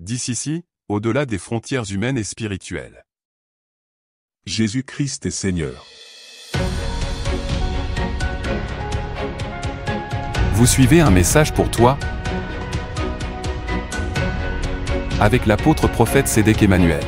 d'ici, au-delà des frontières humaines et spirituelles. Jésus-Christ est Seigneur. Vous suivez un message pour toi avec l'apôtre prophète Sédek Emmanuel.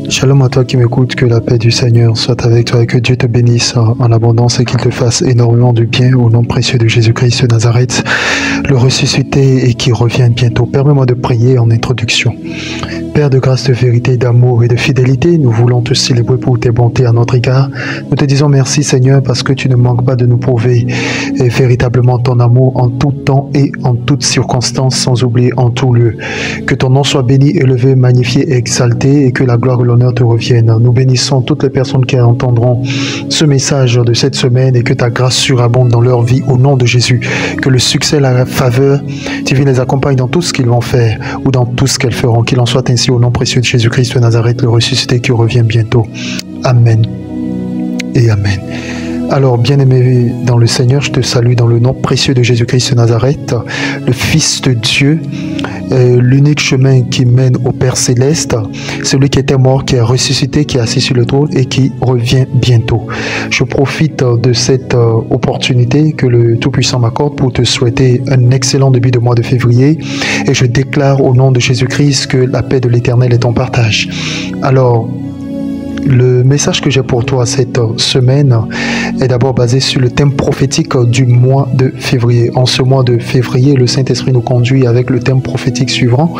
Shalom à toi qui m'écoutes, que la paix du Seigneur soit avec toi et que Dieu te bénisse en abondance et qu'il te fasse énormément de bien au nom précieux de Jésus-Christ de Nazareth, le ressuscité et qui revient bientôt. Permets-moi de prier en introduction. Père de grâce, de vérité, d'amour et de fidélité, nous voulons te célébrer pour tes bontés à notre égard. Nous te disons merci Seigneur parce que tu ne manques pas de nous prouver véritablement ton amour en tout temps et en toutes circonstances, sans oublier en tout lieu. Que ton nom soit béni, élevé, magnifié et exalté et que la gloire et l'honneur te reviennent. Nous bénissons toutes les personnes qui entendront ce message de cette semaine et que ta grâce surabonde dans leur vie au nom de Jésus. Que le succès, la faveur divine les accompagne dans tout ce qu'ils vont faire ou dans tout ce qu'elles feront. Qu'il en soit ainsi au nom précieux de Jésus-Christ de Nazareth, le ressuscité qui revient bientôt. Amen et Amen. Alors, bien-aimé dans le Seigneur, je te salue dans le nom précieux de Jésus-Christ de Nazareth, le Fils de Dieu, l'unique chemin qui mène au Père Céleste, celui qui était mort, qui est ressuscité, qui est assis sur le trône et qui revient bientôt. Je profite de cette opportunité que le Tout-Puissant m'accorde pour te souhaiter un excellent début de mois de février et je déclare au nom de Jésus-Christ que la paix de l'Éternel est ton partage. Alors, le message que j'ai pour toi cette semaine est d'abord basé sur le thème prophétique du mois de février. En ce mois de février, le Saint-Esprit nous conduit avec le thème prophétique suivant,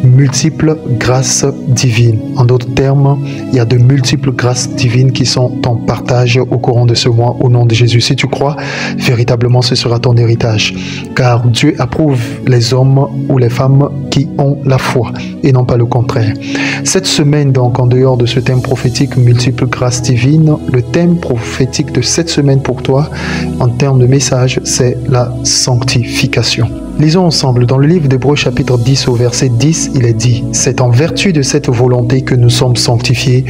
multiples grâces divines. En d'autres termes, il y a de multiples grâces divines qui sont en partage au courant de ce mois au nom de Jésus. Si tu crois, véritablement ce sera ton héritage. Car Dieu approuve les hommes ou les femmes qui ont la foi et non pas le contraire. Cette semaine donc, en dehors de ce thème prophétique, multiples grâces divines, le thème prophétique de cette semaine pour toi, en termes de message, c'est la sanctification. Lisons ensemble dans le livre d'Hébreux chapitre 10 au verset 10, il est dit: c'est en vertu de cette volonté que nous sommes sanctifiés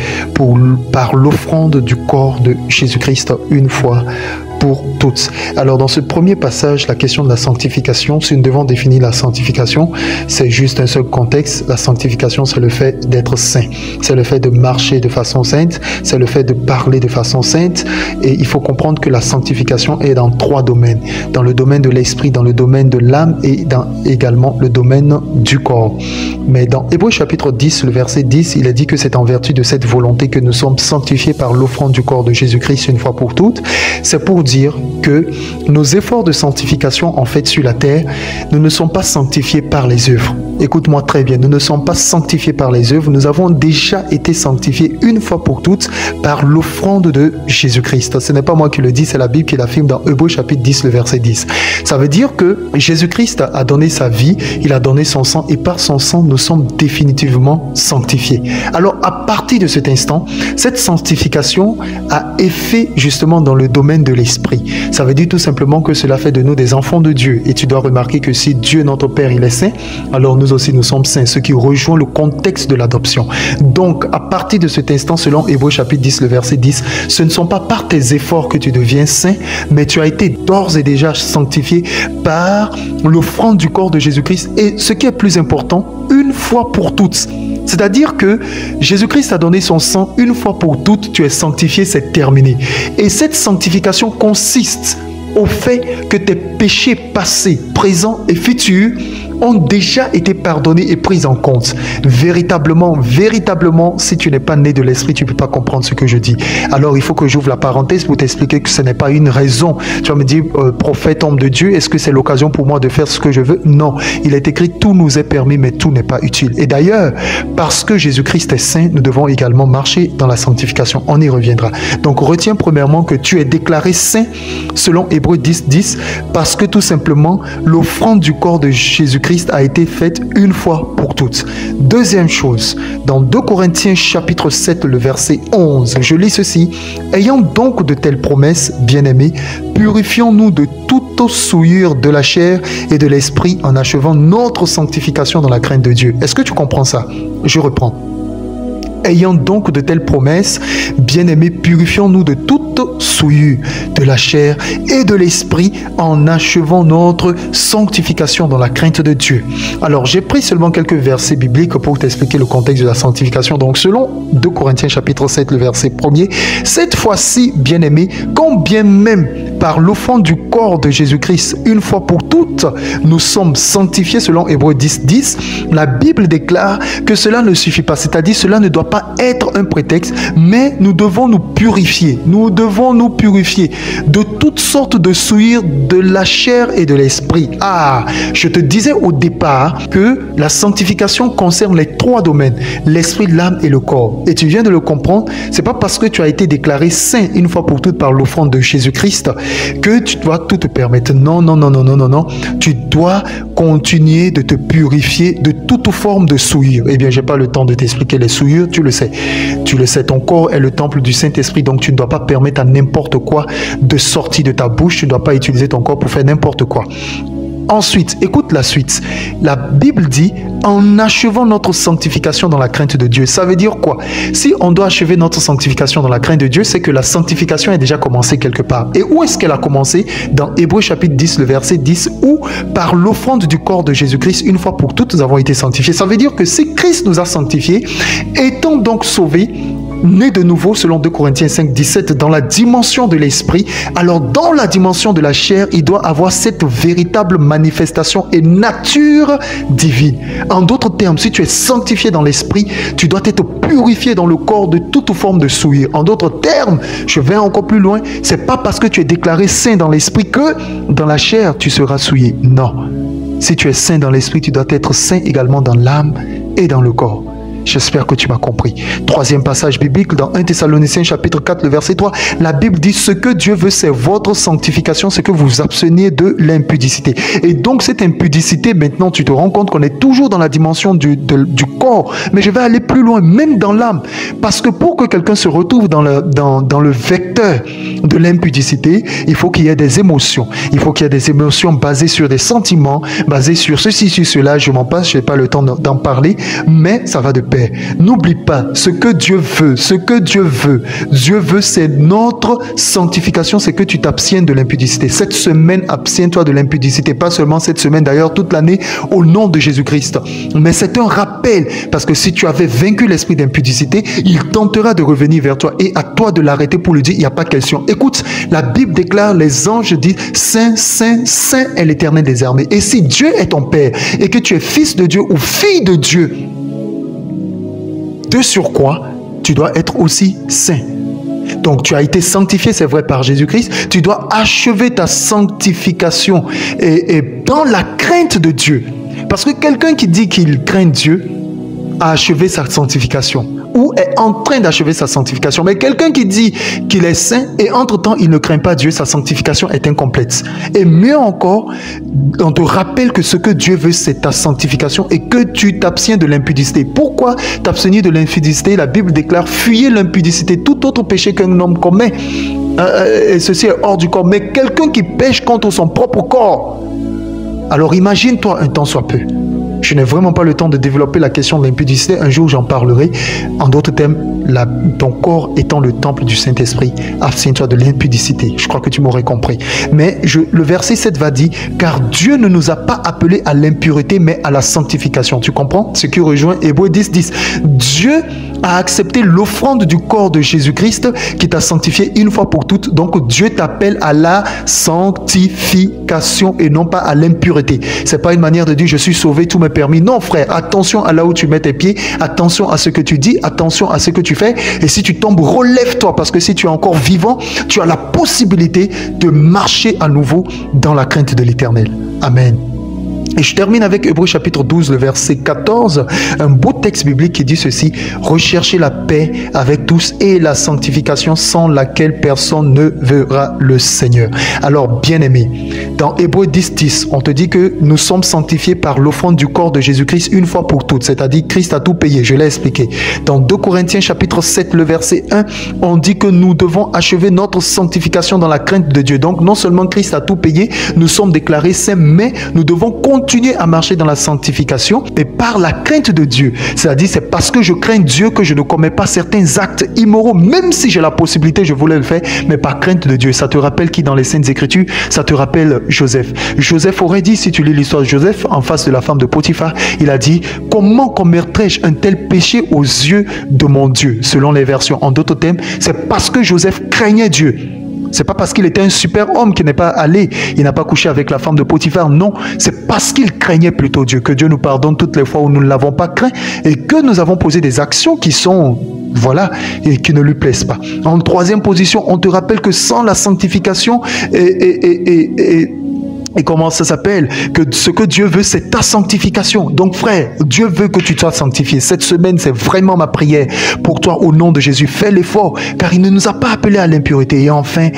par l'offrande du corps de Jésus-Christ une fois pour toutes. Alors dans ce premier passage, la question de la sanctification, si nous devons définir la sanctification, c'est juste un seul contexte. La sanctification, c'est le fait d'être saint, c'est le fait de marcher de façon sainte, c'est le fait de parler de façon sainte, et il faut comprendre que la sanctification est dans trois domaines: dans le domaine de l'esprit, dans le domaine de l'âme et dans également le domaine du corps. Mais dans Hébreux chapitre 10, le verset 10, il est dit que c'est en vertu de cette volonté que nous sommes sanctifiés par l'offrande du corps de Jésus-Christ une fois pour toutes. C'est pour dire que nos efforts de sanctification en fait sur la terre, nous ne sommes pas sanctifiés par les œuvres. Écoute-moi très bien, nous ne sommes pas sanctifiés par les œuvres, nous avons déjà été sanctifiés une fois pour toutes par l'offrande de Jésus-Christ. Ce n'est pas moi qui le dis, c'est la Bible qui l'affirme dans Hébreux chapitre 10, le verset 10. Ça veut dire que Jésus-Christ a donné sa vie, il a donné son sang et par son sang, nous sommes définitivement sanctifiés. Alors à partir de cet instant, cette sanctification a effet justement dans le domaine de l'esprit. Ça veut dire tout simplement que cela fait de nous des enfants de Dieu. Et tu dois remarquer que si Dieu, notre Père, il est saint, alors nous aussi nous sommes saints, ce qui rejoint le contexte de l'adoption. Donc, à partir de cet instant, selon Hébreux chapitre 10, le verset 10, ce ne sont pas par tes efforts que tu deviens saint, mais tu as été d'ores et déjà sanctifié par l'offrande du corps de Jésus-Christ. Et ce qui est plus important, une fois pour toutes. C'est-à-dire que Jésus-Christ a donné son sang une fois pour toutes, tu es sanctifié, c'est terminé. Et cette sanctification consiste au fait que tes péchés passés, présents et futurs ont déjà été pardonnés et pris en compte. Véritablement, si tu n'es pas né de l'esprit, tu ne peux pas comprendre ce que je dis. Alors, il faut que j'ouvre la parenthèse pour t'expliquer que ce n'est pas une raison. Tu vas me dire, prophète, homme de Dieu, est-ce que c'est l'occasion pour moi de faire ce que je veux? Non. Il est écrit, tout nous est permis, mais tout n'est pas utile. Et d'ailleurs, parce que Jésus-Christ est saint, nous devons également marcher dans la sanctification. On y reviendra. Donc, retiens premièrement que tu es déclaré saint selon Hébreux 10, 10, parce que tout simplement, l'offrande du corps de Jésus-Christ a été faite une fois pour toutes. Deuxième chose, dans 2 Corinthiens chapitre 7, le verset 11, je lis ceci: ayant donc de telles promesses, bien-aimés, purifions-nous de toute souillure de la chair et de l'esprit en achevant notre sanctification dans la crainte de Dieu. Est-ce que tu comprends ça? Je reprends. Ayant donc de telles promesses, bien-aimés, purifions-nous de toute souillure de la chair et de l'esprit en achevant notre sanctification dans la crainte de Dieu. Alors, j'ai pris seulement quelques versets bibliques pour t'expliquer le contexte de la sanctification. Donc, selon 2 Corinthiens chapitre 7, le verset 1er, cette fois-ci, bien-aimés, quand bien même par l'offrande du corps de Jésus-Christ, une fois pour toutes, nous sommes sanctifiés selon Hébreux 10, 10, la Bible déclare que cela ne suffit pas. C'est-à-dire, cela ne doit pas être un prétexte, mais nous devons nous purifier. Nous devons nous purifier de toutes sortes de souillures de la chair et de l'esprit. Ah, je te disais au départ que la sanctification concerne les trois domaines, l'esprit, l'âme et le corps. Et tu viens de le comprendre, c'est pas parce que tu as été déclaré saint une fois pour toutes par l'offrande de Jésus-Christ que tu dois tout te permettre. Non, non, non, non, non, non, non. Tu dois continuer de te purifier de toute forme de souillure. Eh bien, j'ai pas le temps de t'expliquer les souillures, tu le sais. Tu le sais, ton corps est le temple du Saint-Esprit, donc tu ne dois pas permettre à n'importe quoi de sortir de ta bouche, tu ne dois pas utiliser ton corps pour faire n'importe quoi. Ensuite, écoute la suite. La Bible dit, en achevant notre sanctification dans la crainte de Dieu. Ça veut dire quoi? Si on doit achever notre sanctification dans la crainte de Dieu, c'est que la sanctification est déjà commencée quelque part. Et où est-ce qu'elle a commencé? Dans Hébreux chapitre 10, le verset 10, où par l'offrande du corps de Jésus-Christ, une fois pour toutes, nous avons été sanctifiés. Ça veut dire que si Christ nous a sanctifiés, étant donc sauvés, né de nouveau, selon 2 Corinthiens 5, 17, dans la dimension de l'esprit, alors dans la dimension de la chair, il doit avoir cette véritable manifestation et nature divine. En d'autres termes, si tu es sanctifié dans l'esprit, tu dois être purifié dans le corps de toute forme de souillure. En d'autres termes, je vais encore plus loin, c'est pas parce que tu es déclaré saint dans l'esprit que dans la chair, tu seras souillé. Non. Si tu es saint dans l'esprit, tu dois être saint également dans l'âme et dans le corps. J'espère que tu m'as compris. Troisième passage biblique dans 1 Thessaloniciens chapitre 4, le verset 3. La Bible dit, ce que Dieu veut, c'est votre sanctification, c'est que vous vous absteniez de l'impudicité. Et donc cette impudicité, maintenant tu te rends compte qu'on est toujours dans la dimension du corps. Mais je vais aller plus loin, même dans l'âme. Parce que pour que quelqu'un se retrouve dans le vecteur de l'impudicité, il faut qu'il y ait des émotions. Il faut qu'il y ait des émotions basées sur des sentiments, basées sur ceci, sur cela. Je m'en passe, je n'ai pas le temps d'en parler, mais ça va de pair. N'oublie pas ce que Dieu veut, ce que Dieu veut. Dieu veut, c'est notre sanctification, c'est que tu t'abstiennes de l'impudicité. Cette semaine, abstiens-toi de l'impudicité, pas seulement cette semaine, d'ailleurs toute l'année, au nom de Jésus-Christ. Mais c'est un rappel, parce que si tu avais vaincu l'esprit d'impudicité, il tentera de revenir vers toi et à toi de l'arrêter pour lui dire, il n'y a pas question. Écoute, la Bible déclare, les anges disent, Saint, Saint, Saint est l'Éternel des armées. Et si Dieu est ton Père et que tu es fils de Dieu ou fille de Dieu, de surcroît, tu dois être aussi saint. Donc tu as été sanctifié, c'est vrai, par Jésus-Christ. Tu dois achever ta sanctification et dans la crainte de Dieu. Parce que quelqu'un qui dit qu'il craint Dieu a achevé sa sanctification ou est en train d'achever sa sanctification. Mais quelqu'un qui dit qu'il est saint et entre-temps il ne craint pas Dieu, sa sanctification est incomplète. Et mieux encore, on te rappelle que ce que Dieu veut, c'est ta sanctification et que tu t'abstiens de l'impudicité. Pourquoi t'abstenir de l'impudicité? La Bible déclare, fuyez l'impudicité, tout autre péché qu'un homme commet. Et ceci est hors du corps. Mais quelqu'un qui pêche contre son propre corps, alors imagine-toi un temps soit peu. Je n'ai vraiment pas le temps de développer la question de l'impudicité. Un jour, j'en parlerai. En d'autres termes, ton corps étant le temple du Saint-Esprit, abstiens-toi de l'impudicité. Je crois que tu m'aurais compris. Mais le verset 7 va dire, car Dieu ne nous a pas appelés à l'impureté, mais à la sanctification. Tu comprends? Ce qui rejoint Hébreux 10, 10. Dieu a accepté l'offrande du corps de Jésus-Christ qui t'a sanctifié une fois pour toutes. Donc Dieu t'appelle à la sanctification et non pas à l'impureté. C'est pas une manière de dire je suis sauvé, tout m'est permis. Non frère, attention à là où tu mets tes pieds, attention à ce que tu dis, attention à ce que tu fais. Et si tu tombes, relève-toi parce que si tu es encore vivant, tu as la possibilité de marcher à nouveau dans la crainte de l'Éternel. Amen. Et je termine avec Hébreux chapitre 12, le verset 14, un beau texte biblique qui dit ceci: recherchez la paix avec tous et la sanctification sans laquelle personne ne verra le Seigneur. Alors, bien-aimé, dans Hébreux 10, 10, on te dit que nous sommes sanctifiés par l'offrande du corps de Jésus-Christ une fois pour toutes, c'est-à-dire Christ a tout payé, je l'ai expliqué. Dans 2 Corinthiens chapitre 7, le verset 1, on dit que nous devons achever notre sanctification dans la crainte de Dieu. Donc, non seulement Christ a tout payé, nous sommes déclarés saints, mais nous devons continuer à marcher dans la sanctification et par la crainte de Dieu. C'est-à-dire, c'est parce que je crains Dieu que je ne commets pas certains actes immoraux, même si j'ai la possibilité, je voulais le faire, mais par crainte de Dieu. Ça te rappelle qui dans les Saintes Écritures? Ça te rappelle Joseph. Joseph aurait dit, si tu lis l'histoire de Joseph, en face de la femme de Potiphar, il a dit, comment commettrais-je un tel péché aux yeux de mon Dieu? Selon les versions. En d'autres termes, c'est parce que Joseph craignait Dieu. C'est pas parce qu'il était un super homme qu'il n'est pas allé, il n'a pas couché avec la femme de Potiphar. Non, c'est parce qu'il craignait plutôt Dieu. Que Dieu nous pardonne toutes les fois où nous ne l'avons pas craint et que nous avons posé des actions qui sont, voilà, et qui ne lui plaisent pas. En troisième position, on te rappelle que sans la sanctification et comment ça s'appelle? Que ce que Dieu veut, c'est ta sanctification. Donc frère, Dieu veut que tu sois sanctifié. Cette semaine, c'est vraiment ma prière pour toi au nom de Jésus. Fais l'effort, car il ne nous a pas appelés à l'impureté. Et enfin,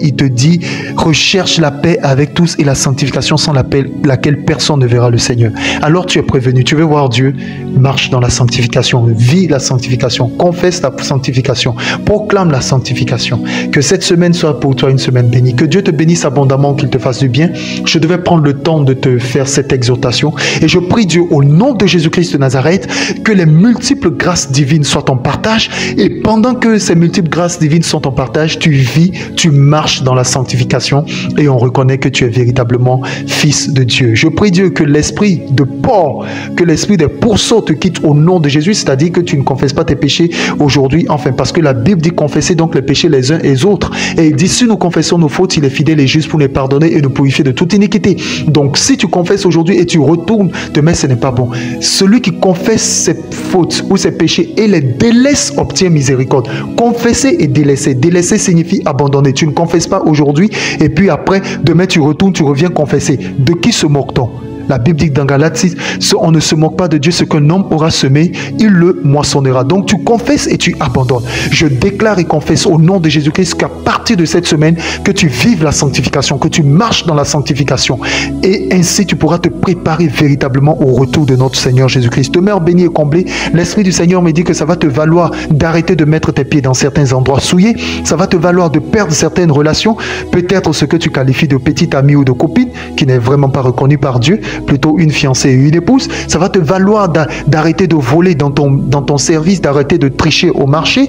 il te dit, recherche la paix avec tous et la sanctification sans laquelle personne ne verra le Seigneur. Alors tu es prévenu, tu veux voir Dieu, marche dans la sanctification, vis la sanctification, confesse la sanctification, proclame la sanctification. Que cette semaine soit pour toi une semaine bénie. Que Dieu te bénisse abondamment, qu'il te fasse du bien. Je devais prendre le temps de te faire cette exhortation et je prie Dieu au nom de Jésus-Christ de Nazareth que les multiples grâces divines soient ton partage et pendant que ces multiples grâces divines sont ton partage, tu vis, tu marches dans la sanctification et on reconnaît que tu es véritablement fils de Dieu. Je prie Dieu que l'esprit de porc, que l'esprit des pourceaux te quitte au nom de Jésus, c'est-à-dire que tu ne confesses pas tes péchés aujourd'hui, enfin parce que la Bible dit confesser donc les péchés les uns et les autres et il dit si nous confessons nos fautes, il est fidèle et juste pour les pardonner et nous purifier de toute iniquité. Donc si tu confesses aujourd'hui et tu retournes demain, ce n'est pas bon. Celui qui confesse ses fautes ou ses péchés et les délaisse obtient miséricorde. Confesser et délaisser. Délaisser signifie abandonner. Tu ne confesses pas aujourd'hui et puis après, demain tu retournes, tu reviens confesser. De qui se moque-t-on? La Bible dit dans Galates 6, on ne se moque pas de Dieu, ce qu'un homme aura semé, il le moissonnera. Donc tu confesses et tu abandonnes. Je déclare et confesse au nom de Jésus-Christ qu'à partir de cette semaine, que tu vives la sanctification, que tu marches dans la sanctification. Et ainsi tu pourras te préparer véritablement au retour de notre Seigneur Jésus-Christ. Demeure béni et comblé. L'Esprit du Seigneur me dit que ça va te valoir d'arrêter de mettre tes pieds dans certains endroits souillés. Ça va te valoir de perdre certaines relations. Peut-être ce que tu qualifies de petite amie ou de copine qui n'est vraiment pas reconnue par Dieu. Plutôt une fiancée et une épouse. Ça va te valoir d'arrêter de voler dans ton service, d'arrêter de tricher au marché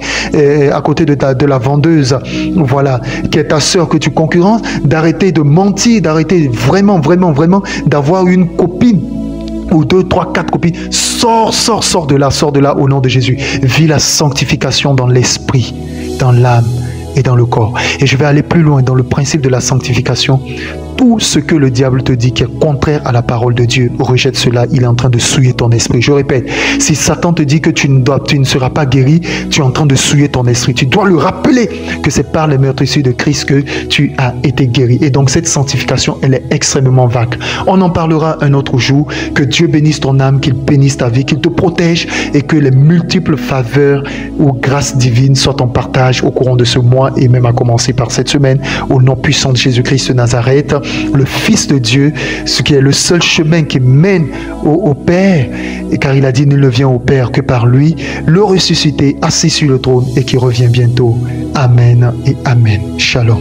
à côté de la vendeuse, voilà, qui est ta sœur que tu concurrences, d'arrêter de mentir, d'arrêter vraiment d'avoir une copine ou 2, 3, 4 copines. Sors de là au nom de Jésus. Vis la sanctification dans l'esprit, dans l'âme et dans le corps. Et je vais aller plus loin dans le principe de la sanctification. Tout ce que le diable te dit qui est contraire à la parole de Dieu, rejette cela, il est en train de souiller ton esprit. Je répète, si Satan te dit que tu ne seras pas guéri, tu es en train de souiller ton esprit. Tu dois le rappeler que c'est par les meurtrissures de Christ que tu as été guéri. Et donc cette sanctification, elle est extrêmement vague. On en parlera un autre jour. Que Dieu bénisse ton âme, qu'il bénisse ta vie, qu'il te protège et que les multiples faveurs ou grâces divines soient ton partage au courant de ce mois et même à commencer par cette semaine. Au nom puissant de Jésus-Christ de Nazareth, le Fils de Dieu, ce qui est le seul chemin qui mène au Père, et car il a dit nul ne vient au Père que par lui, le ressuscité, assis sur le trône et qui revient bientôt. Amen et Amen. Shalom.